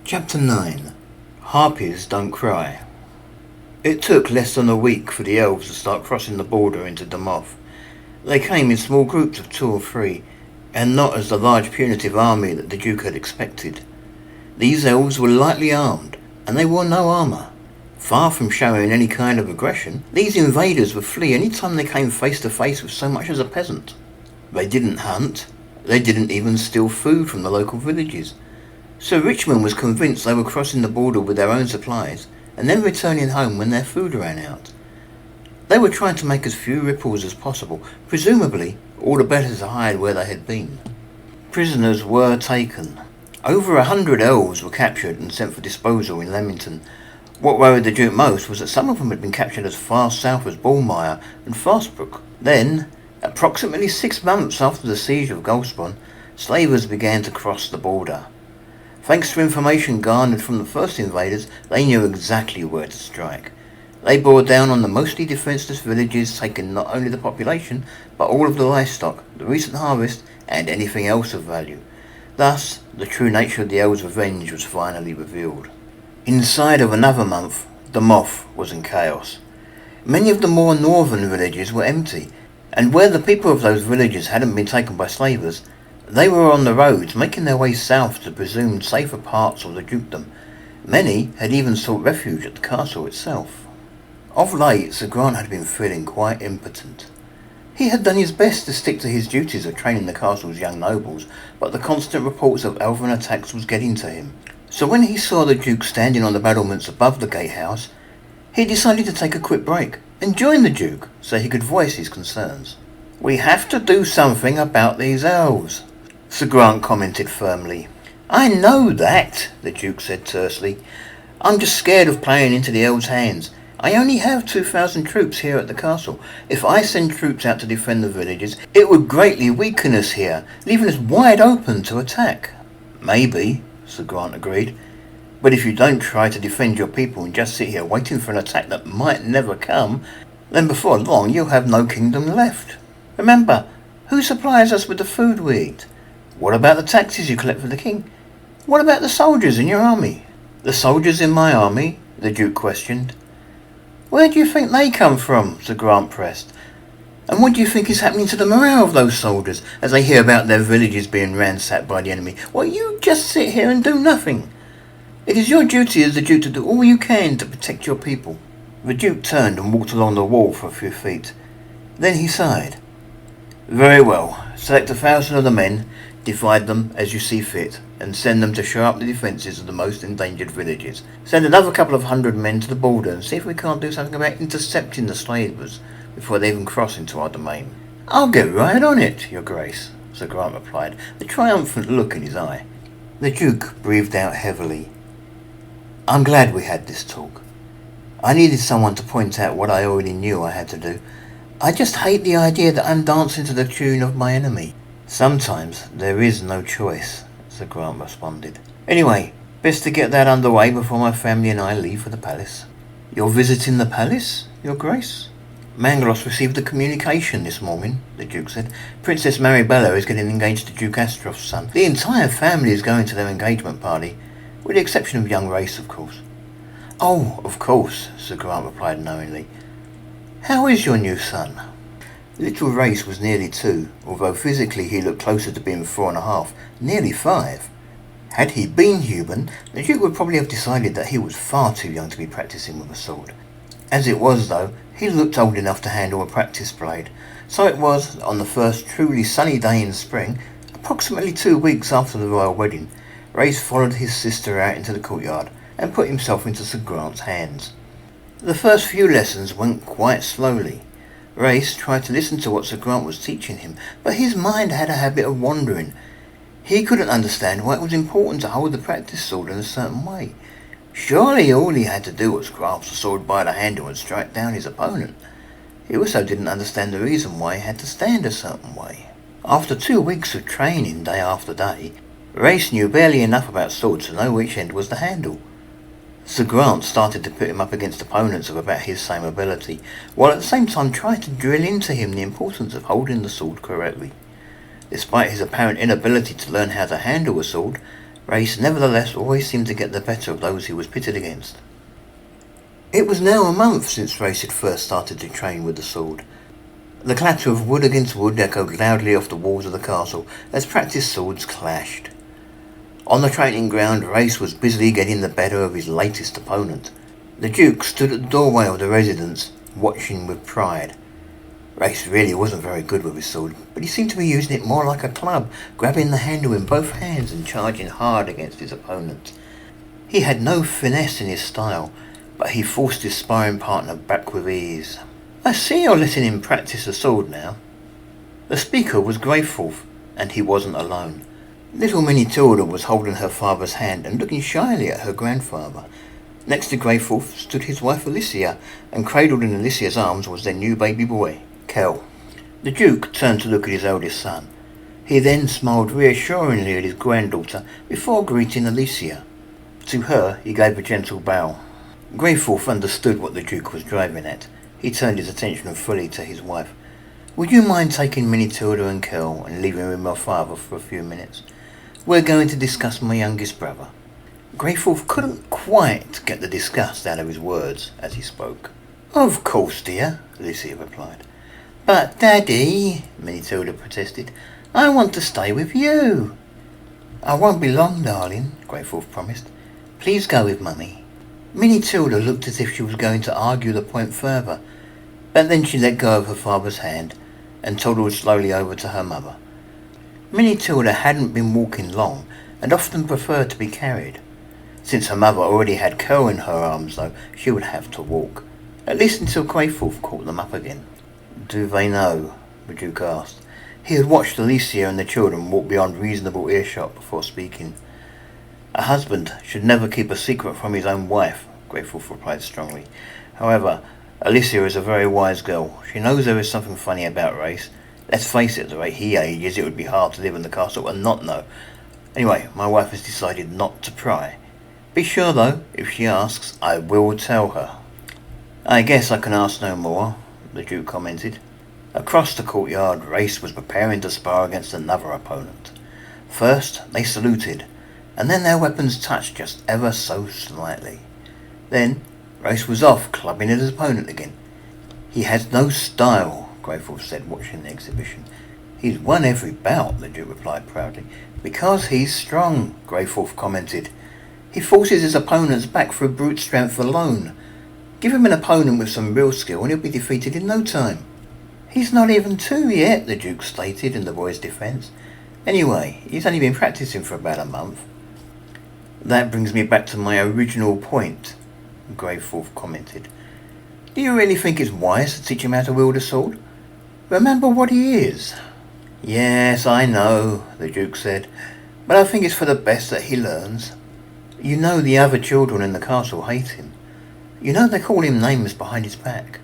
Chapter 9. Harpies Don't Cry. It took less than a week for the elves to start crossing the border into Demoth. They came in small groups of 2 or 3, and not as the large punitive army that the Duke had expected. These elves were lightly armed, and they wore no armour. Far from showing any kind of aggression, these invaders would flee any time they came face to face with so much as a peasant. They didn't hunt. They didn't even steal food from the local villages. So Richmond was convinced they were crossing the border with their own supplies and then returning home when their food ran out. They were trying to make as few ripples as possible, presumably all the better to hide where they had been. Prisoners were taken. Over 100 elves were captured and sent for disposal in Leamington. What worried the Duke most was that some of them had been captured as far south as Bullmire and Fastbrook. Then, approximately 6 months after the siege of Goldspawn, slavers began to cross the border. Thanks to information garnered from the first invaders, they knew exactly where to strike. They bore down on the mostly defenceless villages, taking not only the population, but all of the livestock, the recent harvest, and anything else of value. Thus, the true nature of the elves' revenge was finally revealed. Inside of another month, Demoth was in chaos. Many of the more northern villages were empty, and where the people of those villages hadn't been taken by slavers, they were on the roads, making their way south to presumed safer parts of the dukedom. Many had even sought refuge at the castle itself. Of late, Sir Grant had been feeling quite impotent. He had done his best to stick to his duties of training the castle's young nobles, but the constant reports of elven attacks was getting to him. So when he saw the Duke standing on the battlements above the gatehouse, he decided to take a quick break and join the Duke so he could voice his concerns. "We have to do something about these elves," Sir Grant commented firmly. "I know that," the Duke said tersely. "I'm just scared of playing into the elves' hands. I only have 2,000 troops here at the castle. If I send troops out to defend the villages, it would greatly weaken us here, leaving us wide open to attack." "Maybe," Sir Grant agreed. "But if you don't try to defend your people and just sit here waiting for an attack that might never come, then before long you'll have no kingdom left. Remember, who supplies us with the food we eat? What about the taxes you collect for the king? What about the soldiers in your army?" "The soldiers in my army?" the Duke questioned. "Where do you think they come from?" Sir Grant pressed. "And what do you think is happening to the morale of those soldiers as they hear about their villages being ransacked by the enemy? Well, you just sit here and do nothing. It is your duty as the Duke to do all you can to protect your people." The Duke turned and walked along the wall for a few feet. Then he sighed. "Very well. Select 1,000 of the men, divide them as you see fit, and send them to shore up the defences of the most endangered villages. Send another couple of 100 men to the border and see if we can't do something about intercepting the slavers before they even cross into our domain." "I'll get right on it, Your Grace," Sir Grant replied, the triumphant look in his eye. The Duke breathed out heavily. "I'm glad we had this talk. I needed someone to point out what I already knew I had to do. I just hate the idea that I'm dancing to the tune of my enemy." "Sometimes there is no choice," Sir Grant responded. "Anyway, best to get that underway before my family and I leave for the palace." "You're visiting the palace, Your Grace?" "Manglos received a communication this morning," the Duke said. "Princess Maribella is getting engaged to Duke Astroff's son. The entire family is going to their engagement party, with the exception of young Reyes, of course." "Oh, of course," Sir Grant replied knowingly. "How is your new son?" Little Reyes was nearly 2, although physically he looked closer to being 4.5, nearly 5. Had he been human, the Duke would probably have decided that he was far too young to be practicing with a sword. As it was, though, he looked old enough to handle a practice blade. So it was that on the first truly sunny day in spring, approximately 2 weeks after the royal wedding, Reyes followed his sister out into the courtyard and put himself into Sir Grant's hands. The first few lessons went quite slowly. Reyes tried to listen to what Sir Grant was teaching him, but his mind had a habit of wandering. He couldn't understand why it was important to hold the practice sword in a certain way. Surely all he had to do was grasp the sword by the handle and strike down his opponent. He also didn't understand the reason why he had to stand a certain way. After 2 weeks of training day after day, Reyes knew barely enough about swords to know which end was the handle. Sir Grant started to put him up against opponents of about his same ability, while at the same time tried to drill into him the importance of holding the sword correctly. Despite his apparent inability to learn how to handle a sword, Reyes nevertheless always seemed to get the better of those he was pitted against. It was now a month since Reyes had first started to train with the sword. The clatter of wood against wood echoed loudly off the walls of the castle as practice swords clashed. On the training ground, Reyes was busily getting the better of his latest opponent. The Duke stood at the doorway of the residence, watching with pride. Reyes really wasn't very good with his sword, but he seemed to be using it more like a club, grabbing the handle in both hands and charging hard against his opponent. He had no finesse in his style, but he forced his sparring partner back with ease. "I see you're letting him practice the sword now." The speaker was Greyforth, and he wasn't alone. Little Minnie Tilda was holding her father's hand and looking shyly at her grandfather. Next to Greyforth stood his wife Alicia, and cradled in Alicia's arms was their new baby boy, Kel. The Duke turned to look at his eldest son. He then smiled reassuringly at his granddaughter before greeting Alicia. To her he gave a gentle bow. Greyforth understood what the Duke was driving at. He turned his attention fully to his wife. "Would you mind taking Minnie Tilda and Kel and leaving with my father for a few minutes? We're going to discuss my youngest brother." Greyforth couldn't quite get the disgust out of his words as he spoke. "Of course, dear," Alicia replied. "But, Daddy," Minnie Tilda protested, "I want to stay with you." "I won't be long, darling," Greyforth promised. "Please go with Mummy." Minnie Tilda looked as if she was going to argue the point further, but then she let go of her father's hand and toddled slowly over to her mother. Minnie Tilda hadn't been walking long and often preferred to be carried. Since her mother already had Kel in her arms, though, she would have to walk, at least until Greyforth caught them up again. "Do they know?" the Duke asked. He had watched Alicia and the children walk beyond reasonable earshot before speaking. "A husband should never keep a secret from his own wife," Greyforth replied strongly. "However, Alicia is a very wise girl. She knows there is something funny about Reyes. Let's face it, at the rate he ages, it would be hard to live in the castle and not know. Anyway, my wife has decided not to pry. Be sure, though, if she asks, I will tell her." "I guess I can ask no more," the Duke commented. Across the courtyard, Reyes was preparing to spar against another opponent. First, they saluted, and then their weapons touched just ever so slightly. Then, Reyes was off, clubbing at his opponent again. "He has no style," Greyforth said, watching the exhibition. "He's won every bout," the Duke replied proudly. "Because he's strong," Greyforth commented. "He forces his opponents back through brute strength alone. Give him an opponent with some real skill and he'll be defeated in no time." "He's not even 2 yet," the Duke stated in the boy's defence. "Anyway, he's only been practising for about a month." "That brings me back to my original point," Greyforth commented. "Do you really think it's wise to teach him how to wield a sword? Remember what he is." "Yes, I know," the Duke said, "but I think it's for the best that he learns. You know the other children in the castle hate him. You know they call him names behind his back.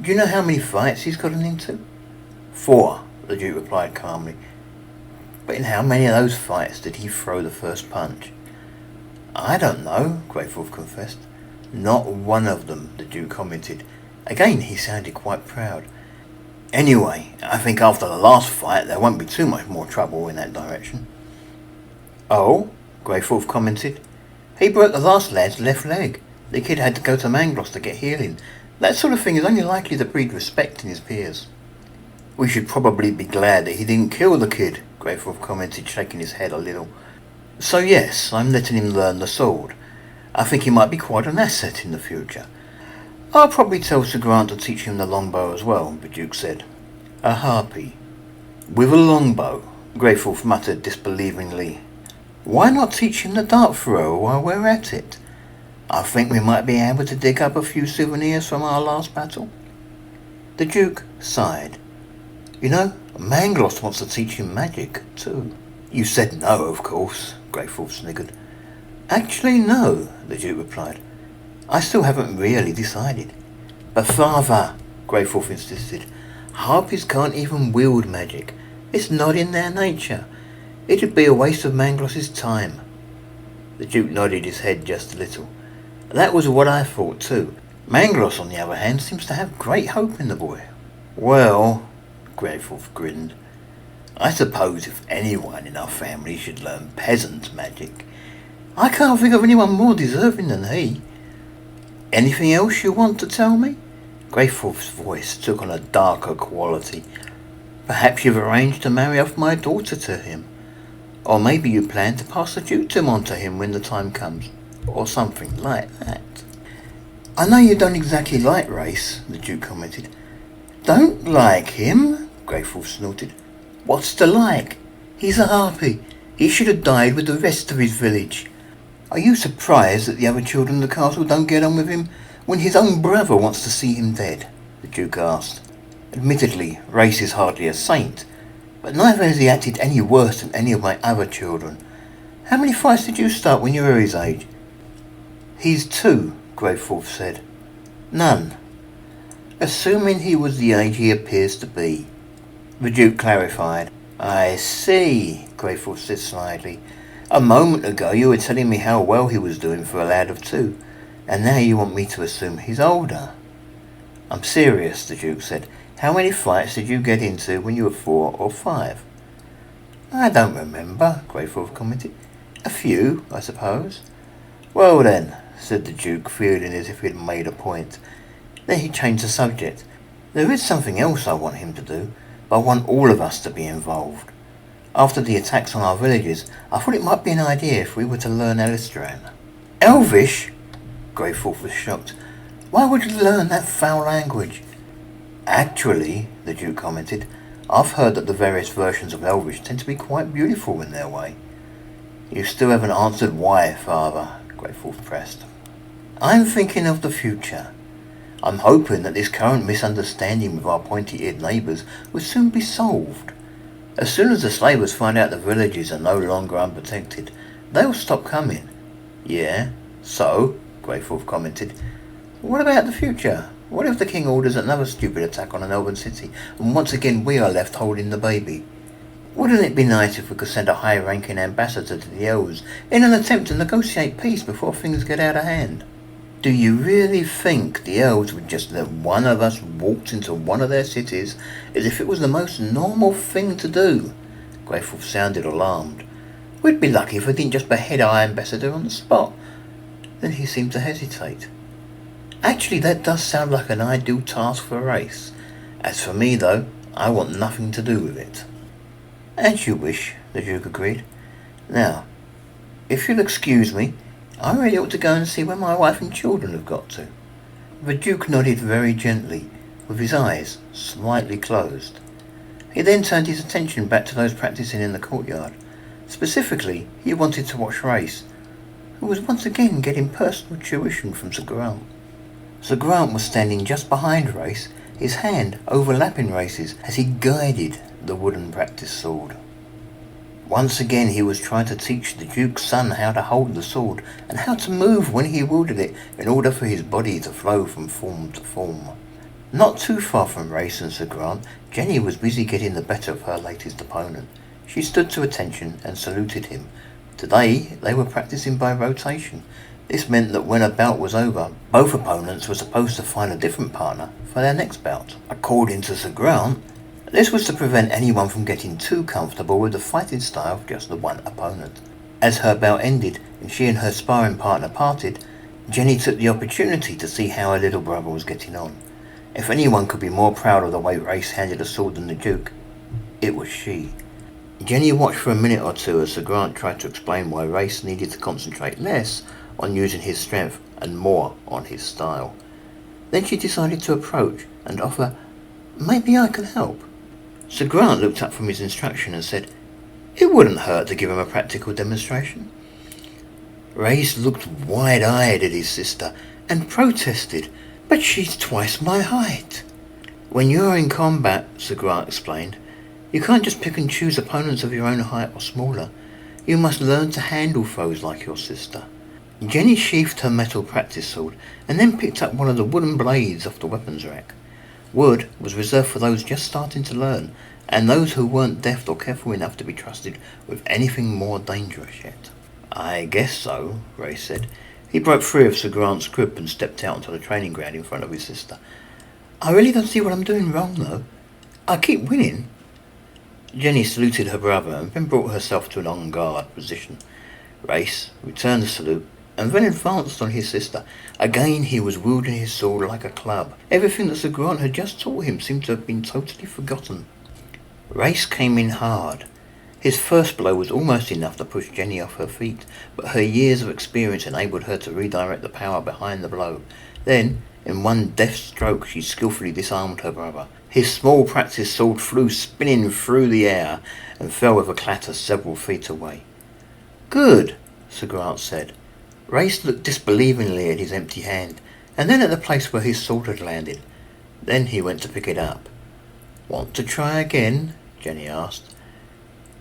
Do you know how many fights he's gotten into?" "4," the Duke replied calmly. "But in how many of those fights did he throw the first punch?" "I don't know," Greyforth confessed. "Not one of them," the Duke commented. Again he sounded quite proud. "Anyway, I think after the last fight there won't be too much more trouble in that direction." "Oh?" Greyforth commented. "He broke the last lad's left leg. The kid had to go to Mangloss to get healing. That sort of thing is only likely to breed respect in his peers." "We should probably be glad that he didn't kill the kid," Greyforth commented, shaking his head a little. "So yes, I'm letting him learn the sword. I think he might be quite an asset in the future. I'll probably tell Sir Grant to teach him the longbow as well," the Duke said. "A harpy with a longbow," Greyforth muttered disbelievingly. "Why not teach him the dart thrower while we're at it? I think we might be able to dig up a few souvenirs from our last battle." The Duke sighed. "You know, Mangloss wants to teach him magic, too." "You said no, of course," Greyforth sniggered. "Actually, no," the Duke replied. "I still haven't really decided." "But father," Greyforth insisted, "Harpies can't even wield magic. It's not in their nature. It'd be a waste of Mangloss's time." The Duke nodded his head just a little. "That was what I thought too. Mangloss, on the other hand, seems to have great hope in the boy." "Well," Greyforth grinned, "I suppose if anyone in our family should learn peasant magic, I can't think of anyone more deserving than he. Anything else you want to tell me? Greyforth's voice took on a darker quality. Perhaps you've arranged to marry off my daughter to him. Or maybe you plan to pass the dukedom on to him when the time comes. Or something like that. I know you don't exactly like Reyes, the Duke commented. Don't like him? Greyforth snorted. What's to like? He's a harpy. He should have died with the rest of his village. Are you surprised that the other children of the castle don't get on with him when his own brother wants to see him dead? The Duke asked. Admittedly, Reyes is hardly a saint, but neither has he acted any worse than any of my other children. How many fights did you start when you were his age? He's 2, Greyforth said. None. Assuming he was the age he appears to be. The Duke clarified. I see, Greyforth said slyly. A moment ago you were telling me how well he was doing for a lad of 2, and now you want me to assume he's older. I'm serious, the Duke said. How many fights did you get into when you were 4 or 5? I don't remember, Greyforth commented. A few, I suppose. Well then, said the Duke, feeling as if he had made a point. Then he changed the subject. There is something else I want him to do, but I want all of us to be involved. After the attacks on our villages, I thought it might be an idea if we were to learn Elistran. Elvish? Greyforth was shocked. Why would you learn that foul language? Actually, the Duke commented, I've heard that the various versions of Elvish tend to be quite beautiful in their way. You still haven't answered why, Father, Greyforth pressed. I'm thinking of the future. I'm hoping that this current misunderstanding with our pointy-eared neighbours will soon be solved. As soon as the slavers find out the villages are no longer unprotected, they'll stop coming. Yeah, so, Greyforth commented, what about the future? What if the king orders another stupid attack on an elven city, and once again we are left holding the baby? Wouldn't it be nice if we could send a high-ranking ambassador to the elves in an attempt to negotiate peace before things get out of hand? Do you really think the elves would just let one of us waltz into one of their cities as if it was the most normal thing to do? Greyforth sounded alarmed. We'd be lucky if we didn't just behead our ambassador on the spot. Then he seemed to hesitate. Actually, that does sound like an ideal task for Reyes. As for me, though, I want nothing to do with it. As you wish, the Duke agreed. Now, if you'll excuse me, I really ought to go and see where my wife and children have got to. The Duke nodded very gently, with his eyes slightly closed. He then turned his attention back to those practising in the courtyard. Specifically, he wanted to watch Reyes, who was once again getting personal tuition from Sir Grant. Sir Grant was standing just behind Reyes, his hand overlapping Reyes's as he guided the wooden practice sword. Once again he was trying to teach the Duke's son how to hold the sword and how to move when he wielded it in order for his body to flow from form to form. Not too far from Reyes and Sir Grant, Jenny was busy getting the better of her latest opponent. She stood to attention and saluted him. Today they were practicing by rotation. This meant that when a bout was over, both opponents were supposed to find a different partner for their next bout. According to Sir Grant, this was to prevent anyone from getting too comfortable with the fighting style of just the one opponent. As her bout ended and she and her sparring partner parted, Jenny took the opportunity to see how her little brother was getting on. If anyone could be more proud of the way Reyes handled a sword than the Duke, it was she. Jenny watched for a minute or two as Sir Grant tried to explain why Reyes needed to concentrate less on using his strength and more on his style. Then she decided to approach and offer, "Maybe I can help." Sir Grant looked up from his instruction and said, "It wouldn't hurt to give him a practical demonstration." Reyes looked wide-eyed at his sister and protested, "But she's twice my height." "When you're in combat," Sir Grant explained, "you can't just pick and choose opponents of your own height or smaller. You must learn to handle foes like your sister." Jenny sheathed her metal practice sword and then picked up one of the wooden blades off the weapons rack. Wood was reserved for those just starting to learn, and those who weren't deft or careful enough to be trusted with anything more dangerous yet. "I guess so," Reyes said. He broke free of Sir Grant's grip and stepped out onto the training ground in front of his sister. "I really don't see what I'm doing wrong, though. I keep winning." Jenny saluted her brother and then brought herself to an on-guard position. Reyes returned the salute and then advanced on his sister. Again he was wielding his sword like a club. Everything that Sir Grant had just taught him seemed to have been totally forgotten. Reyes came in hard. His first blow was almost enough to push Jenny off her feet, but her years of experience enabled her to redirect the power behind the blow. Then, in one deft stroke, she skillfully disarmed her brother. His small practice sword flew spinning through the air and fell with a clatter several feet away. "Good," Sir Grant said. Reyes looked disbelievingly at his empty hand, and then at the place where his sword had landed. Then he went to pick it up. "Want to try again?" Jenny asked.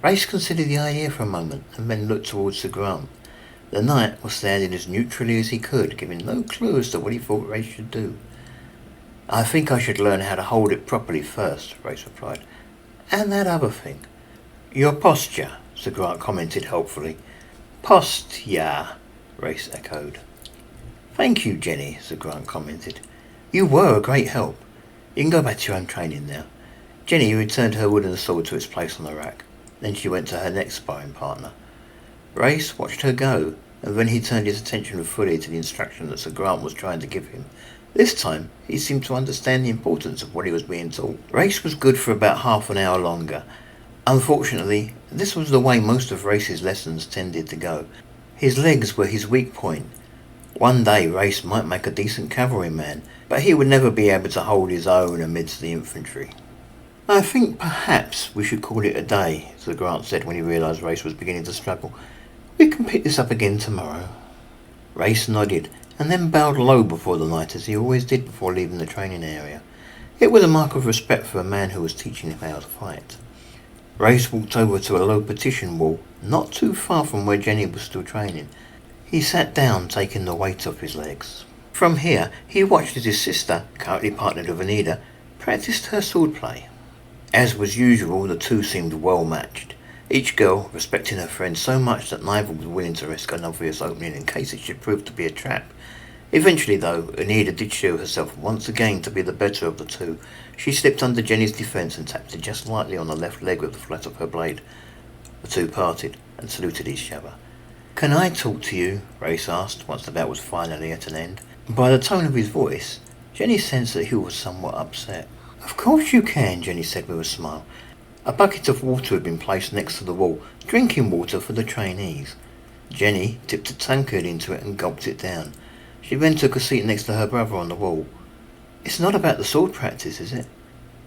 Reyes considered the idea for a moment, and then looked towards Sir Grant. The knight was standing as neutrally as he could, giving no clue as to what he thought Reyes should do. "I think I should learn how to hold it properly first," Reyes replied. "And that other thing." "Your posture," Sir Grant commented helpfully. "Posture," Reyes echoed. "Thank you, Jenny," Sir Grant commented. "You were a great help. You can go back to your own training now." Jenny returned her wooden sword to its place on the rack. Then she went to her next sparring partner. Reyes watched her go, and then he turned his attention fully to the instruction that Sir Grant was trying to give him. This time, he seemed to understand the importance of what he was being taught. Reyes was good for about half an hour longer. Unfortunately, this was the way most of Reyes's lessons tended to go. His legs were his weak point. One day Reyes might make a decent cavalryman, but he would never be able to hold his own amidst the infantry. "I think perhaps we should call it a day," Sir Grant said when he realised Reyes was beginning to struggle. "We can pick this up again tomorrow." Reyes nodded, and then bowed low before the knight, as he always did before leaving the training area. It was a mark of respect for a man who was teaching him how to fight. Reyes walked over to a low partition wall, not too far from where Jenny was still training. He sat down, taking the weight off his legs. From here, he watched as his sister, currently partnered with Anita, practiced her swordplay. As was usual, the two seemed well matched, each girl respecting her friend so much that neither was willing to risk an obvious opening in case it should prove to be a trap. Eventually, though, Anita did show herself once again to be the better of the two. She slipped under Jenny's defence and tapped her just lightly on the left leg with the flat of her blade. The two parted and saluted each other. "Can I talk to you?" Reyes asked, once the bout was finally at an end. By the tone of his voice, Jenny sensed that he was somewhat upset. "Of course you can," Jenny said with a smile. A bucket of water had been placed next to the wall, drinking water for the trainees. Jenny tipped a tankard into it and gulped it down. She then took a seat next to her brother on the wall. "It's not about the sword practice, is it?"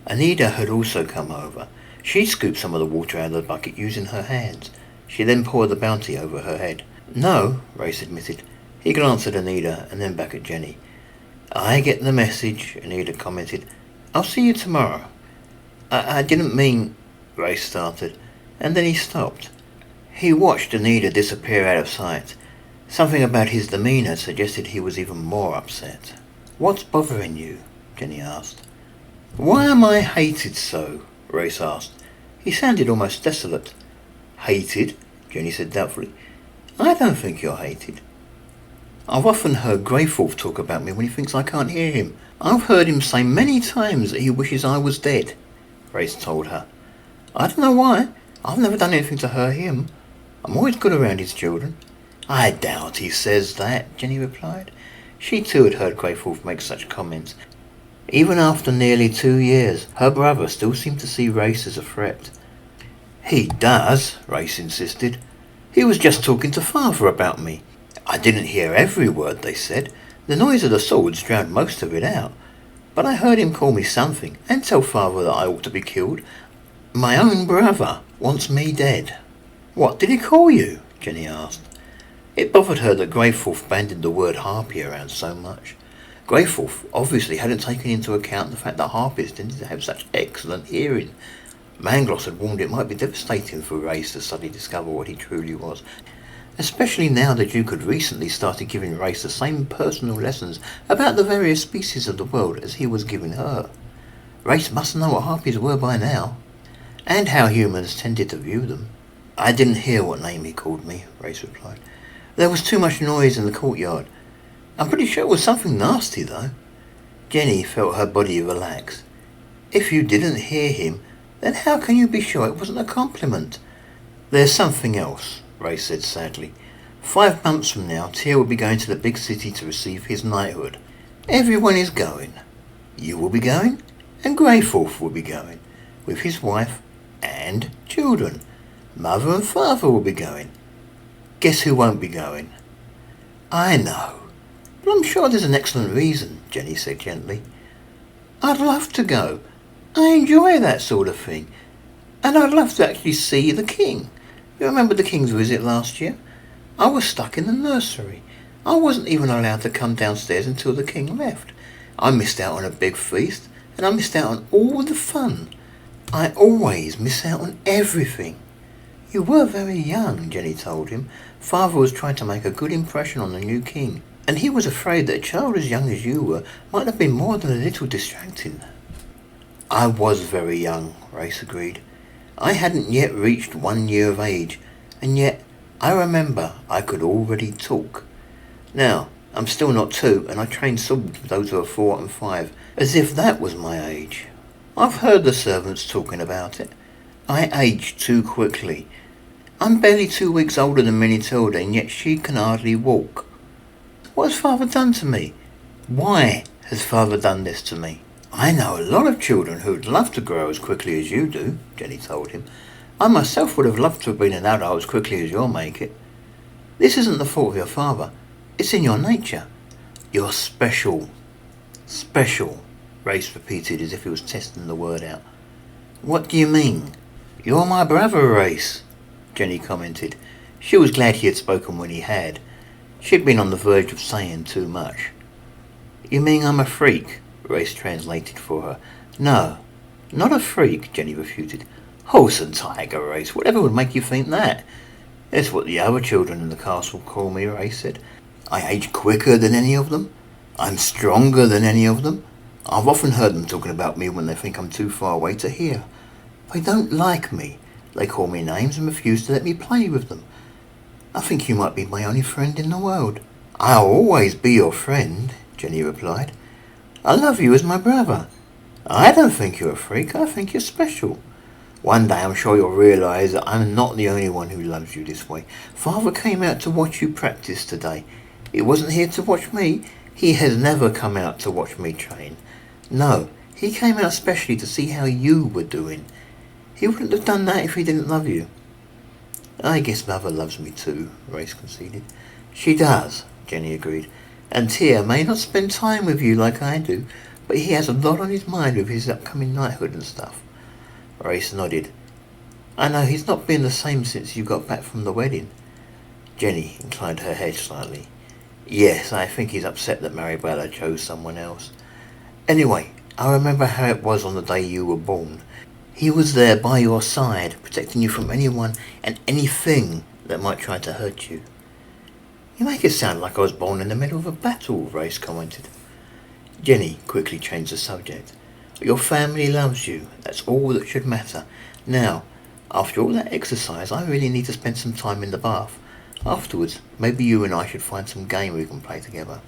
Anita had also come over. She scooped some of the water out of the bucket using her hands. She then poured the bounty over her head. "No," Reyes admitted. He glanced at Anita and then back at Jenny. "I get the message," Anita commented. "I'll see you tomorrow." I didn't mean," Reyes started, and then he stopped. He watched Anita disappear out of sight. Something about his demeanour suggested he was even more upset. "What's bothering you?" Jenny asked. "Why am I hated so?" Reyes asked. He sounded almost desolate. "Hated?" Jenny said doubtfully. "I don't think you're hated. I've often heard Greyforth talk about me when he thinks I can't hear him. I've heard him say many times that he wishes I was dead," Reyes told her. "I don't know why. I've never done anything to hurt him. I'm always good around his children." "I doubt he says that," Jenny replied. She too had heard Greyforth make such comments. Even after nearly 2 years, her brother still seemed to see Reyes as a threat. "He does," Reyes insisted. "He was just talking to Father about me. I didn't hear every word they said. The noise of the swords drowned most of it out. But I heard him call me something, and tell Father that I ought to be killed. My own brother wants me dead." "What did he call you?" Jenny asked. It bothered her that Greyforth bandied the word harpy around so much. Greyforth obviously hadn't taken into account the fact that harpies tended to have such excellent hearing. Mangloss had warned it might be devastating for Reyes to suddenly discover what he truly was, especially now the Duke had recently started giving Reyes the same personal lessons about the various species of the world as he was giving her. Reyes must know what harpies were by now, and how humans tended to view them. "I didn't hear what name he called me," Reyes replied. "There was too much noise in the courtyard. I'm pretty sure it was something nasty, though." Jenny felt her body relax. "If you didn't hear him, then how can you be sure it wasn't a compliment?" "There's something else," Reyes said sadly. 5 months from now, Tyr will be going to the big city to receive his knighthood. Everyone is going. You will be going, and Greyforth will be going, with his wife and children. Mother and father will be going. Guess who won't be going? I know, but I'm sure there's an excellent reason, Jenny said gently. I'd love to go. I enjoy that sort of thing. And I'd love to actually see the king. You remember the king's visit last year? I was stuck in the nursery. I wasn't even allowed to come downstairs until the king left. I missed out on a big feast, and I missed out on all the fun. I always miss out on everything. You were very young, Jenny told him. Father was trying to make a good impression on the new king, and he was afraid that a child as young as you were might have been more than a little distracting. I was very young, Reyes agreed. I hadn't yet reached 1 year of age, and yet I remember I could already talk. Now, I'm still not 2, and I train swords with those who are 4 and 5, as if that was my age. I've heard the servants talking about it. I age too quickly. I'm barely 2 weeks older than Minitilda, and yet she can hardly walk. What has Father done to me? Why has Father done this to me? I know a lot of children who'd love to grow as quickly as you do, Jenny told him. I myself would have loved to have been an adult as quickly as you'll make it. This isn't the fault of your father. It's in your nature. You're special. Special, Reyes repeated as if he was testing the word out. What do you mean? You're my brother, Reyes, Jenny commented. She was glad he had spoken when he had. She'd been on the verge of saying too much. You mean I'm a freak? Reyes translated for her. No, not a freak, Jenny refuted. Horse and tiger, Reyes. Whatever would make you think that? That's what the other children in the castle call me, Reyes said. I age quicker than any of them. I'm stronger than any of them. I've often heard them talking about me when they think I'm too far away to hear. They don't like me. They call me names and refuse to let me play with them. I think you might be my only friend in the world. I'll always be your friend, Jenny replied. I love you as my brother. I don't think you're a freak. I think you're special. One day I'm sure you'll realise that I'm not the only one who loves you this way. Father came out to watch you practice today. He wasn't here to watch me. He has never come out to watch me train. No, he came out especially to see how you were doing. He wouldn't have done that if he didn't love you. I guess Mother loves me too, Reyes conceded. She does, Jenny agreed. And Tyr may not spend time with you like I do, but he has a lot on his mind with his upcoming knighthood and stuff. Reyes nodded. I know he's not been the same since you got back from the wedding. Jenny inclined her head slightly. Yes, I think he's upset that Maribella chose someone else. Anyway, I remember how it was on the day you were born. He was there by your side, protecting you from anyone and anything that might try to hurt you. You make it sound like I was born in the middle of a battle, Reyes commented. Jenny quickly changed the subject. Your family loves you. That's all that should matter. Now, after all that exercise, I really need to spend some time in the bath. Afterwards, maybe you and I should find some game we can play together.